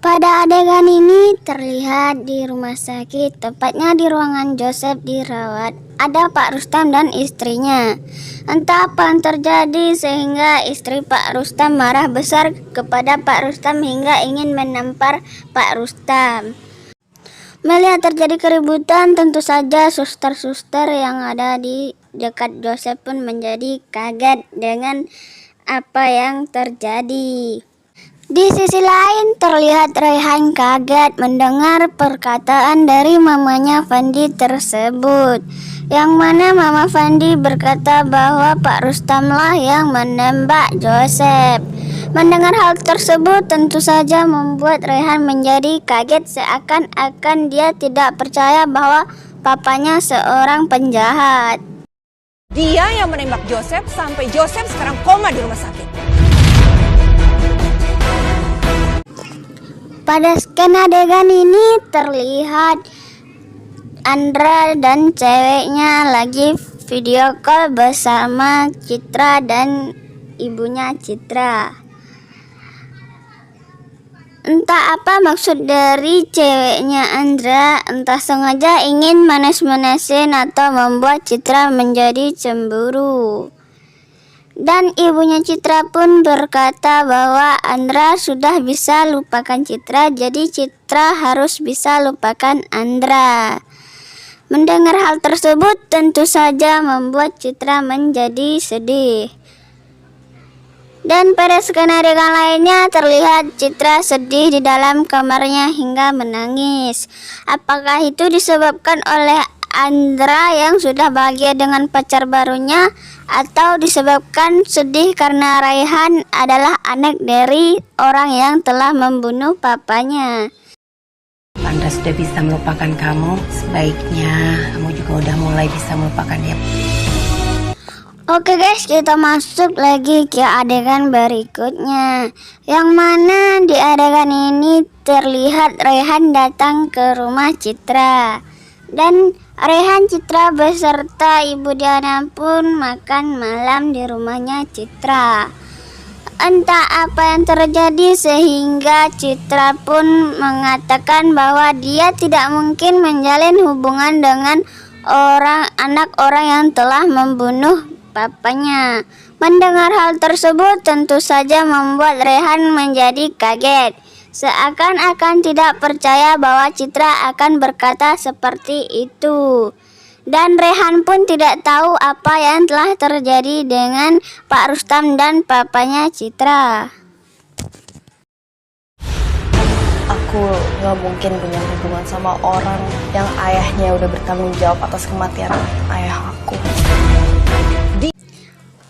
Pada adegan ini terlihat di rumah sakit, tepatnya di ruangan Joseph dirawat. Ada Pak Rustam dan istrinya. Entah apa yang terjadi sehingga istri Pak Rustam marah besar kepada Pak Rustam hingga ingin menampar Pak Rustam. Melihat terjadi keributan, tentu saja suster-suster yang ada di dekat Joseph pun menjadi kaget dengan apa yang terjadi. Di sisi lain terlihat Raihan kaget mendengar perkataan dari mamanya Fandi tersebut, yang mana mama Fandi berkata bahwa Pak Rustamlah yang menembak Joseph. Mendengar hal tersebut tentu saja membuat Raihan menjadi kaget, seakan-akan dia tidak percaya bahwa papanya seorang penjahat. Dia yang menembak Joseph sampai Joseph sekarang koma di rumah sakit. Pada skena adegan ini terlihat Andra dan ceweknya lagi video call bersama Citra dan ibunya Citra. Entah apa maksud dari ceweknya Andra, entah sengaja ingin manas-manasin atau membuat Citra menjadi cemburu. Dan ibunya Citra pun berkata bahwa Andra sudah bisa lupakan Citra, jadi Citra harus bisa lupakan Andra. Mendengar hal tersebut tentu saja membuat Citra menjadi sedih. Dan pada skena adegan lainnya terlihat Citra sedih di dalam kamarnya hingga menangis. Apakah itu disebabkan oleh Andra yang sudah bahagia dengan pacar barunya, atau disebabkan sedih karena Raihan adalah anak dari orang yang telah membunuh papanya? Andra sudah bisa melupakan kamu, sebaiknya kamu juga udah mulai bisa melupakan dia. Oke guys, kita masuk lagi ke adegan berikutnya, yang mana di adegan ini terlihat Raihan datang ke rumah Citra. Dan Raihan, Citra beserta ibu Diana pun makan malam di rumahnya Citra. Entah apa yang terjadi sehingga Citra pun mengatakan bahwa dia tidak mungkin menjalin hubungan dengan anak orang yang telah membunuh papanya. Mendengar hal tersebut tentu saja membuat Raihan menjadi kaget, seakan-akan tidak percaya bahwa Citra akan berkata seperti itu. Dan Raihan pun tidak tahu apa yang telah terjadi dengan Pak Rustam dan papanya Citra. Aku gak mungkin punya hubungan sama orang yang ayahnya udah bertanggung jawab atas kematian ayah aku.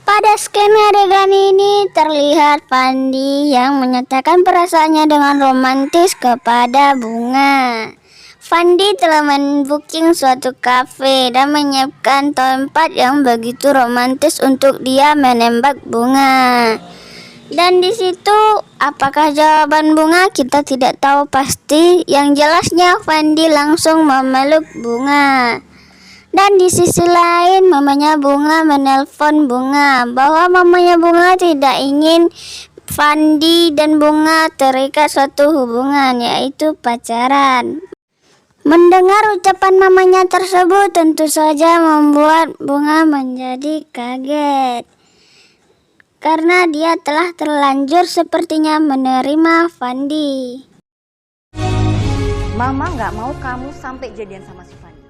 Pada skena adegan ini terlihat Fandi yang menyatakan perasaannya dengan romantis kepada Bunga. Fandi telah membooking suatu kafe dan menyiapkan tempat yang begitu romantis untuk dia menembak Bunga. Dan di situ apakah jawaban Bunga kita tidak tahu pasti. Yang jelasnya Fandi langsung memeluk Bunga. Dan di sisi lain mamanya Bunga menelpon Bunga bahwa mamanya Bunga tidak ingin Fandi dan Bunga terikat suatu hubungan, yaitu pacaran. Mendengar ucapan mamanya tersebut tentu saja membuat Bunga menjadi kaget, karena dia telah terlanjur sepertinya menerima Fandi. Mama nggak mau kamu sampai jadian sama si Fandi.